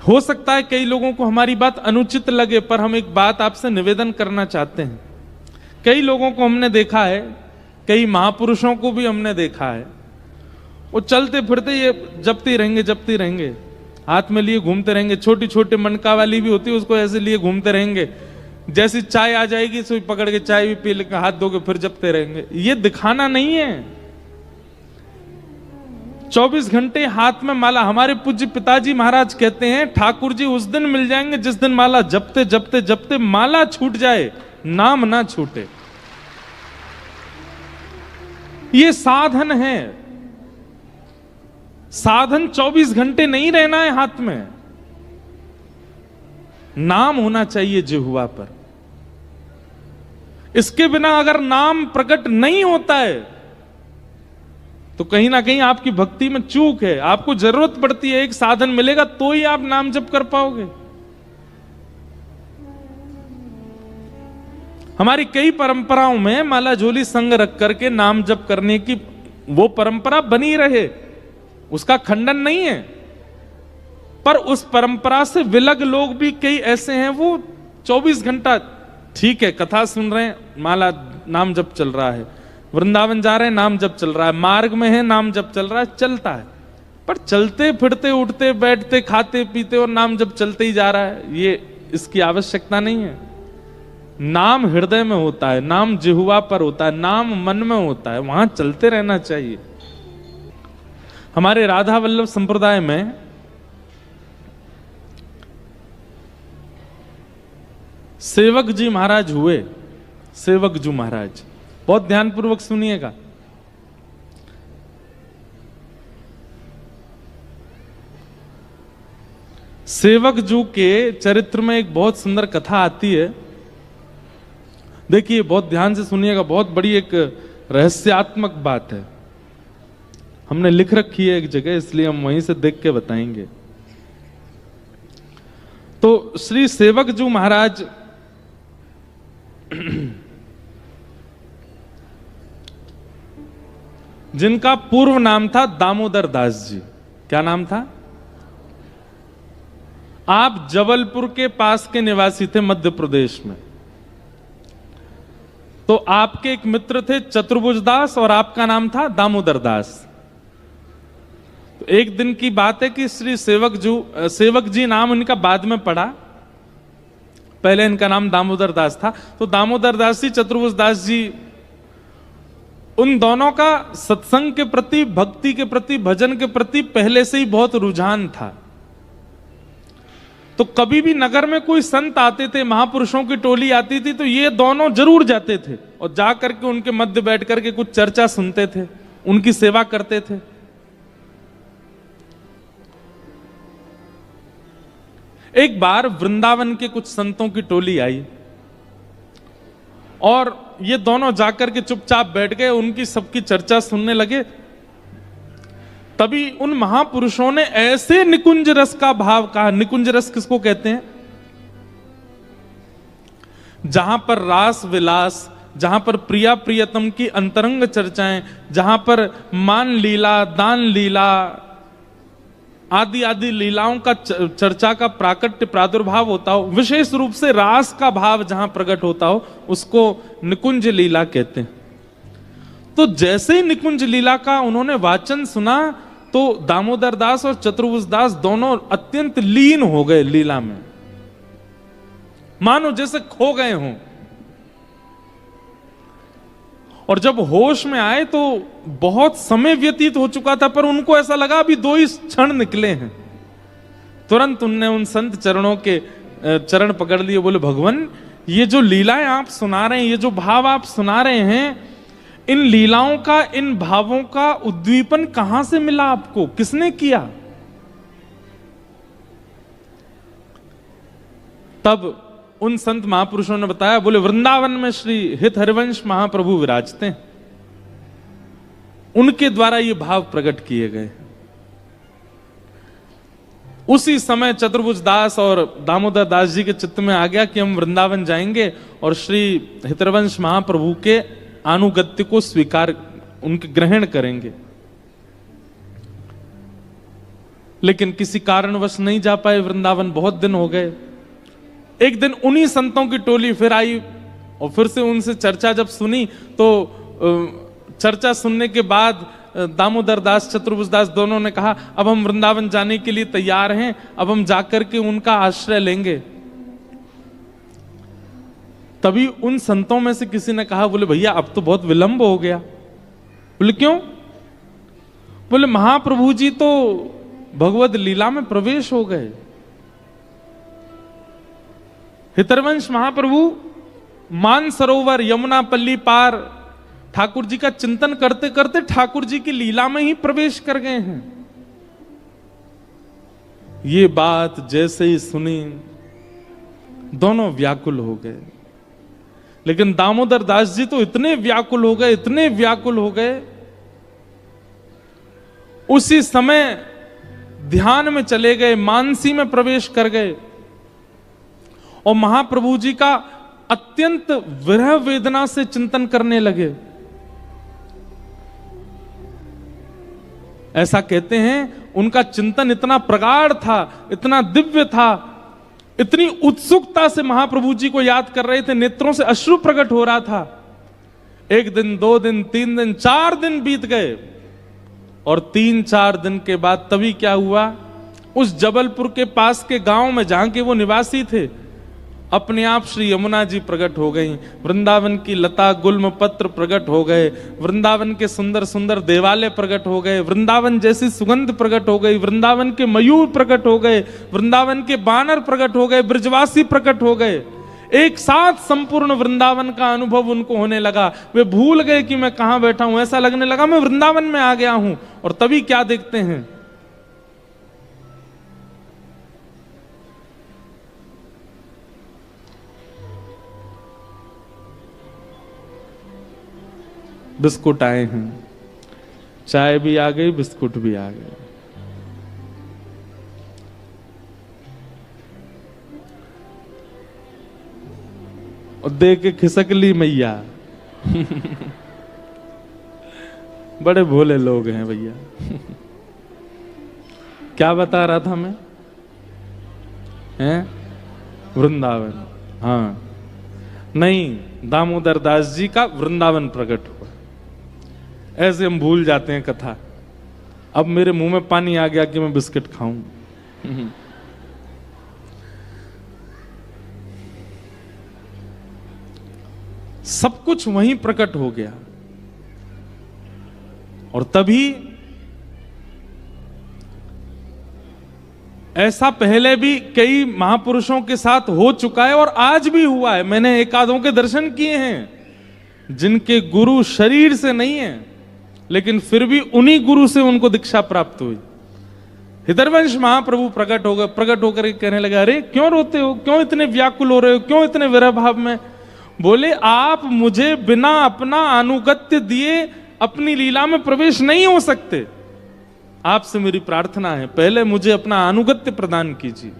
हो सकता है कई लोगों को हमारी बात अनुचित लगे, पर हम एक बात आपसे निवेदन करना चाहते हैं। कई लोगों को हमने देखा है, कई महापुरुषों को भी हमने देखा है, वो चलते फिरते ये जपते रहेंगे, हाथ में लिए घूमते रहेंगे। छोटी छोटी मनका वाली भी होती है, उसको ऐसे लिए घूमते रहेंगे। जैसी चाय आ जाएगी सो पकड़ के चाय भी पी लेकर हाथ धोके फिर जपते रहेंगे। ये दिखाना नहीं है। 24 घंटे हाथ में माला। हमारे पूज्य पिताजी महाराज कहते हैं, ठाकुर जी उस दिन मिल जाएंगे जिस दिन माला जपते जपते जपते माला छूट जाए, नाम ना छूटे। ये साधन है। साधन 24 घंटे नहीं रहना है हाथ में, नाम होना चाहिए जिह्वा पर। इसके बिना अगर नाम प्रकट नहीं होता है तो कहीं ना कहीं आपकी भक्ति में चूक है। आपको जरूरत पड़ती है, एक साधन मिलेगा तो ही आप नाम जप कर पाओगे। हमारी कई परंपराओं में माला झोली संग रख करके नाम जप करने की वो परंपरा बनी रहे, उसका खंडन नहीं है। पर उस परंपरा से विलग लोग भी कई ऐसे हैं, वो 24 घंटा ठीक है कथा सुन रहे हैं, माला नाम जप चल रहा है, वृंदावन जा रहे हैं नाम जप चल रहा है, मार्ग में है नाम जप चल रहा है, चलता है। पर चलते फिरते उठते बैठते खाते पीते और नाम जप चलते ही जा रहा है, ये इसकी आवश्यकता नहीं है। नाम हृदय में होता है, नाम जिह्वा पर होता है, नाम मन में होता है, वहां चलते रहना चाहिए। हमारे राधा वल्लभ संप्रदाय में सेवक जी महाराज हुए। सेवक जी महाराज, बहुत ध्यानपूर्वक सुनिएगा। सेवक जी के चरित्र में एक बहुत सुंदर कथा आती है। देखिए बहुत ध्यान से सुनिएगा, बहुत बड़ी एक रहस्यात्मक बात है। हमने लिख रखी है एक जगह, इसलिए हम वहीं से देख के बताएंगे। तो श्री सेवक जी महाराज जिनका पूर्व नाम था दामोदर दास जी। क्या नाम था? आप जबलपुर के पास के निवासी थे, मध्य प्रदेश में। तो आपके एक मित्र थे चतुर्भुज दास और आपका नाम था दामोदर दास। तो एक दिन की बात है कि श्री सेवक जी नाम इनका बाद में पड़ा, पहले इनका नाम दामोदर दास था। तो दामोदर दास जी, चतुर्भुज दास जी, उन दोनों का सत्संग के प्रति, भक्ति के प्रति, भजन के प्रति पहले से ही बहुत रुझान था। तो कभी भी नगर में कोई संत आते थे, महापुरुषों की टोली आती थी, तो ये दोनों जरूर जाते थे और जाकर के उनके मध्य बैठ करके कुछ चर्चा सुनते थे, उनकी सेवा करते थे। एक बार वृंदावन के कुछ संतों की टोली आई और ये दोनों जाकर के चुपचाप बैठ गए, उनकी सबकी चर्चा सुनने लगे। तभी उन महापुरुषों ने ऐसे निकुंज रस का भाव कहा। निकुंज रस किसको कहते हैं? जहां पर रास विलास, जहां पर प्रिया प्रियतम की अंतरंग चर्चाएं, जहां पर मान लीला, दान लीला आदि आदि लीलाओं का चर्चा का प्राकट्य प्रादुर्भाव होता हो, विशेष रूप से रास का भाव जहां प्रकट होता हो, उसको निकुंज लीला कहते हैं। तो जैसे ही निकुंज लीला का उन्होंने वाचन सुना तो दामोदर दास और चतुर्भुज दास दोनों अत्यंत लीन हो गए लीला में, मानो जैसे खो गए हों। और जब होश में आए तो बहुत समय व्यतीत हो चुका था, पर उनको ऐसा लगा अभी 2 ही क्षण निकले हैं। तुरंत उनने उन संत चरणों के चरण पकड़ लिए, बोले भगवान ये जो लीलाएं आप सुना रहे हैं, ये जो भाव आप सुना रहे हैं, इन लीलाओं का, इन भावों का उद्दीपन कहां से मिला आपको, किसने किया? तब उन संत महापुरुषों ने बताया, बोले वृंदावन में श्री हित हरिवंश महाप्रभु विराजते हैं, उनके द्वारा ये भाव प्रकट किए गए। उसी समय चतुर्भुज दास और दामोदर दास जी के चित्त में आ गया कि हम वृंदावन जाएंगे और श्री हितरवंश महाप्रभु के अनुगत्य को स्वीकार, उनके ग्रहण करेंगे। लेकिन किसी कारणवश नहीं जा पाए वृंदावन, बहुत दिन हो गए। एक दिन उन्हीं संतों की टोली फिर आई और फिर से उनसे चर्चा जब सुनी तो चर्चा सुनने के बाद दामोदर दास, चतुर्भुज दास दोनों ने कहा अब हम वृंदावन जाने के लिए तैयार हैं, अब हम जाकर के उनका आश्रय लेंगे। तभी उन संतों में से किसी ने कहा, बोले भैया अब तो बहुत विलंब हो गया। बोले क्यों? बोले महाप्रभु जी तो भगवद लीला में प्रवेश हो गए। हितरवंश महाप्रभु मानसरोवर यमुना पल्ली पार ठाकुर जी का चिंतन करते करते ठाकुर जी की लीला में ही प्रवेश कर गए हैं। ये बात जैसे ही सुनी दोनों व्याकुल हो गए। लेकिन दामोदर दास जी तो इतने व्याकुल हो गए, इतने व्याकुल हो गए, उसी समय ध्यान में चले गए, मानसी में प्रवेश कर गए और महाप्रभु जी का अत्यंत विरह वेदना से चिंतन करने लगे। ऐसा कहते हैं उनका चिंतन इतना प्रगाढ़ था, इतना दिव्य था, इतनी उत्सुकता से महाप्रभु जी को याद कर रहे थे, नेत्रों से अश्रु प्रकट हो रहा था। एक दिन, 2 दिन, 3 दिन, 4 दिन बीत गए और 3-4 दिन के बाद तभी क्या हुआ, उस जबलपुर के पास के गांव में जहां के वो निवासी थे, अपने आप श्री यमुना जी प्रकट हो गई, वृंदावन की लता गुल्म पत्र प्रकट हो गए, वृंदावन के सुंदर सुंदर देवालय प्रकट हो गए, वृंदावन जैसी सुगंध प्रकट हो गई, वृंदावन के मयूर प्रकट हो गए, वृंदावन के बानर प्रकट हो गए, ब्रजवासी प्रकट हो गए। एक साथ संपूर्ण वृंदावन का अनुभव उनको होने लगा। वे भूल गए कि मैं कहां बैठा हूं, ऐसा लगने लगा मैं वृंदावन में आ गया हूं। और तभी क्या देखते हैं, बिस्कुट आए हैं, चाय भी आ गई, बिस्कुट भी आ गए। और दे के खिसक ली मैया। बड़े भोले लोग हैं भैया। क्या बता रहा था मैं? हैं? वृंदावन। हाँ, नहीं, दामोदर दास जी का वृंदावन प्रकट हुआ। ऐसे हम भूल जाते हैं कथा। अब मेरे मुंह में पानी आ गया कि मैं बिस्किट खाऊं। सब कुछ वहीं प्रकट हो गया। और तभी ऐसा पहले भी कई महापुरुषों के साथ हो चुका है और आज भी हुआ है। मैंने एक आधों के दर्शन किए हैं जिनके गुरु शरीर से नहीं है, लेकिन फिर भी उन्हीं गुरु से उनको दीक्षा प्राप्त हुई। हितरवंश महाप्रभु प्रकट हो गए, प्रकट होकर कहने लगे, अरे क्यों रोते हो, क्यों इतने व्याकुल हो रहे हो, क्यों इतने विरह भाव में? बोले आप मुझे बिना अपना अनुगत्य दिए अपनी लीला में प्रवेश नहीं हो सकते। आपसे मेरी प्रार्थना है, पहले मुझे अपना अनुगत्य प्रदान कीजिए।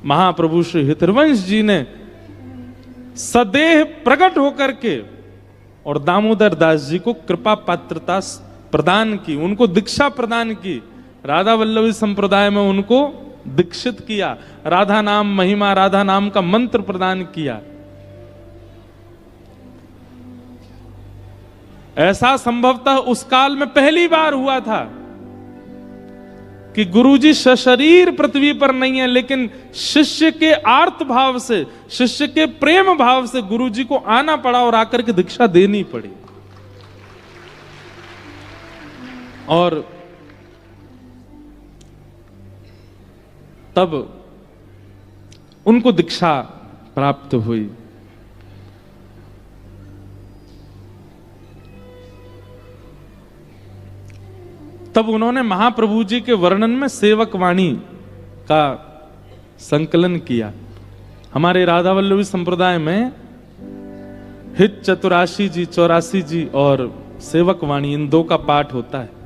महाप्रभु श्री हितरवंश जी ने सदेह प्रकट होकर के और दामोदर दास जी को कृपा पात्रता प्रदान की, उनको दीक्षा प्रदान की। राधा वल्लभी संप्रदाय में उनको दीक्षित किया, राधा नाम महिमा, राधा नाम का मंत्र प्रदान किया। ऐसा संभवतः उस काल में पहली बार हुआ था कि गुरुजी सशरीर पृथ्वी पर नहीं है, लेकिन शिष्य के आर्त भाव से, शिष्य के प्रेम भाव से गुरुजी को आना पड़ा और आकर के दीक्षा देनी पड़ी। और तब उनको दीक्षा प्राप्त हुई। तब उन्होंने महाप्रभु जी के वर्णन में सेवक वाणी का संकलन किया। हमारे राधा वल्लभी संप्रदाय में हित चतुराशी जी, 84 जी और सेवक वाणी, इन 2 का पाठ होता है।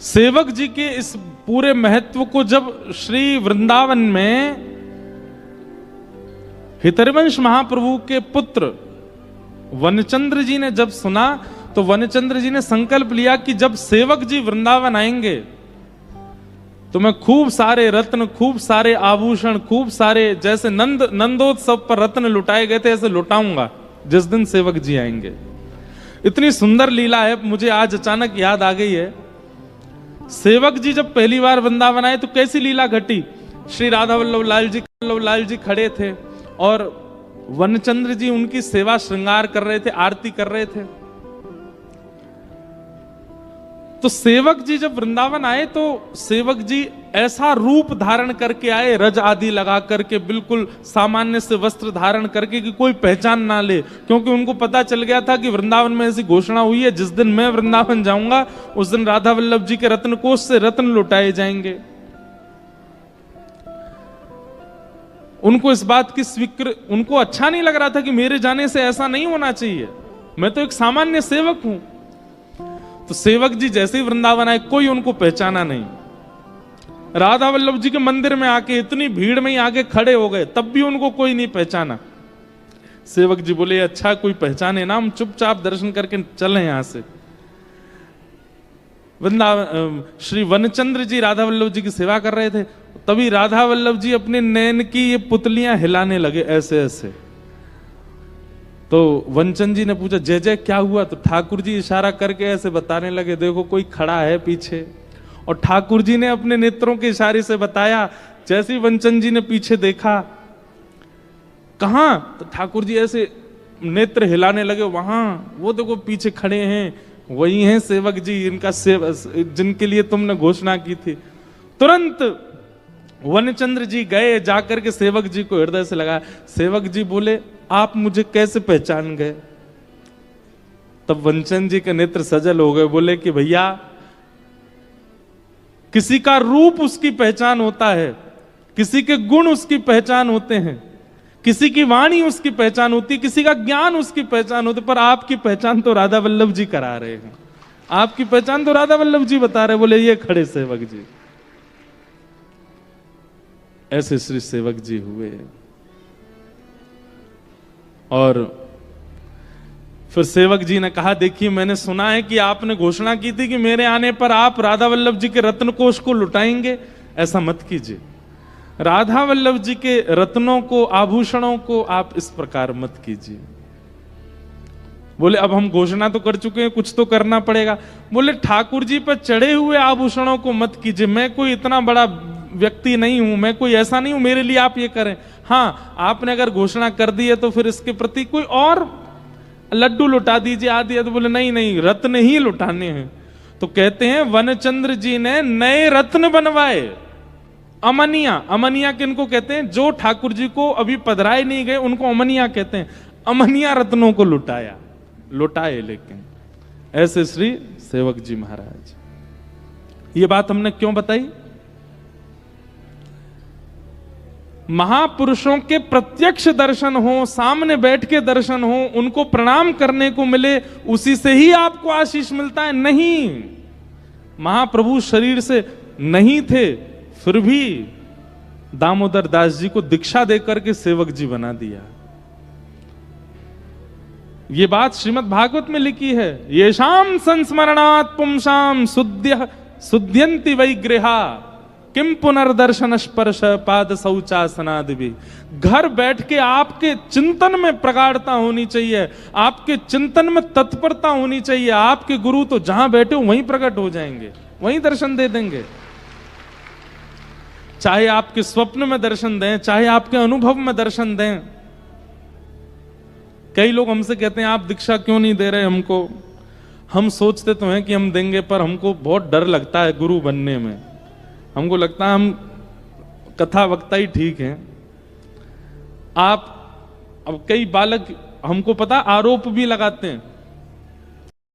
सेवक जी के इस पूरे महत्व को जब श्री वृंदावन में हितरवंश महाप्रभु के पुत्र वनचंद्र जी ने जब सुना तो वनचंद्र जी ने संकल्प लिया कि जब सेवक जी वृंदावन आएंगे तो मैं खूब सारे रत्न, खूब सारे आभूषण, खूब सारे, जैसे नंदोत्सव पर रत्न लुटाए गए थे ऐसे लुटाऊंगा जिस दिन सेवक जी आएंगे। इतनी सुंदर लीला है, मुझे आज अचानक याद आ गई है। सेवक जी जब पहली बार वृंदावन आए तो कैसी लीला घटी। श्री राधा वल्लभ लाल जी खड़े थे और वनचंद्र जी उनकी सेवा श्रृंगार कर रहे थे, आरती कर रहे थे। तो सेवक जी जब वृंदावन आए तो सेवक जी ऐसा रूप धारण करके आए, रज आदि लगा करके, बिल्कुल सामान्य से वस्त्र धारण करके कि कोई पहचान ना ले, क्योंकि उनको पता चल गया था कि वृंदावन में ऐसी घोषणा हुई है जिस दिन मैं वृंदावन जाऊंगा उस दिन राधा वल्लभ जी के रत्न कोष से रत्न लुटाए जाएंगे। उनको इस बात की उनको अच्छा नहीं लग रहा था कि मेरे जाने से ऐसा नहीं होना चाहिए, मैं तो एक सामान्य सेवक हूं। तो सेवक जी जैसे ही वृंदावन आए कोई उनको पहचाना नहीं। राधा वल्लभ जी के मंदिर में आके इतनी भीड़ में ही आके खड़े हो गए, तब भी उनको कोई नहीं पहचाना। सेवक जी बोले अच्छा कोई पहचाने ना, हम चुपचाप दर्शन करके चले यहां से। वृंदावन श्री वनचंद्र जी राधा वल्लभ जी की सेवा कर रहे थे, तभी राधा वल्लभ जी अपने नैन की ये पुतलियां हिलाने लगे ऐसे ऐसे। तो वनचंद जी ने पूछा जय जय क्या हुआ? तो ठाकुर जी इशारा करके ऐसे बताने लगे देखो कोई खड़ा है पीछे। और ठाकुर जी ने अपने नेत्रों के इशारे से बताया। जैसे ही वनचंद जी ने पीछे देखा, कहां? तो ठाकुर जी ऐसे नेत्र हिलाने लगे, वहां वो देखो पीछे खड़े हैं, वही हैं सेवक जी इनका जिनके लिए तुमने घोषणा की थी। तुरंत वनचंद्र जी गए, जाकर के सेवक जी को हृदय से लगाया। सेवक जी बोले आप मुझे कैसे पहचान गए? तब वनचंद जी के नेत्र सजल हो गए, बोले कि भैया किसी का रूप उसकी पहचान होता है, किसी के गुण उसकी पहचान होते हैं, किसी की वाणी उसकी पहचान होती है, किसी का ज्ञान उसकी पहचान होती है, पर आपकी पहचान तो राधा वल्लभ जी करा रहे हैं, आपकी पहचान तो राधा वल्लभ जी बता रहे। बोले ये खड़े सेवक जी। ऐसे श्री सेवक जी हुए। और फिर सेवक जी ने कहा देखिए मैंने सुना है कि आपने घोषणा की थी कि मेरे आने पर आप राधा वल्लभ जी के रत्न कोष को लुटाएंगे, ऐसा मत कीजिए। राधा वल्लभ जी के रत्नों को, आभूषणों को आप इस प्रकार मत कीजिए। बोले अब हम घोषणा तो कर चुके हैं, कुछ तो करना पड़ेगा। बोले ठाकुर जी पर चढ़े हुए आभूषणों को मत कीजिए, मैं कोई इतना बड़ा व्यक्ति नहीं हूं, मैं कोई ऐसा नहीं हूं मेरे लिए आप ये करें। हाँ आपने अगर घोषणा कर दी है तो फिर इसके प्रति कोई और लड्डू लुटा दीजिए आदि। तो बोले नहीं नहीं रत्न ही लुटाने हैं। तो कहते हैं वनचंद्र जी ने नए रत्न बनवाए, अमनिया। अमनिया किनको कहते हैं? जो ठाकुर जी को अभी पधराए नहीं गए उनको अमनिया कहते हैं। अमनिया रत्नों को लुटाए लेकिन ऐसे श्री सेवक जी महाराज। ये बात हमने क्यों बताई? महापुरुषों के प्रत्यक्ष दर्शन हो, सामने बैठ के दर्शन हो, उनको प्रणाम करने को मिले, उसी से ही आपको आशीष मिलता है। नहीं, महाप्रभु शरीर से नहीं थे, फिर भी दामोदर दास जी को दीक्षा देकर के सेवक जी बना दिया। ये बात श्रीमद् भागवत में लिखी है। येषाम संस्मरणात् पुंसाम सुध्यन्ति वै गृहा किम पुनर्दर्शन स्पर्श पाद शौचासनादि भी। घर बैठ के आपके चिंतन में प्रगाढ़ता होनी चाहिए, आपके चिंतन में तत्परता होनी चाहिए। आपके गुरु तो जहां बैठे हो वहीं प्रकट हो जाएंगे, वहीं दर्शन दे देंगे। चाहे आपके स्वप्न में दर्शन दें, चाहे आपके अनुभव में दर्शन दें। कई लोग हमसे कहते हैं आप दीक्षा क्यों नहीं दे रहे हमको? हम सोचते तो हैं कि हम देंगे, पर हमको बहुत डर लगता है गुरु बनने में। हमको लगता है हम कथा वक्ता ही ठीक हैं। आप अब कई बालक हमको पता आरोप भी लगाते हैं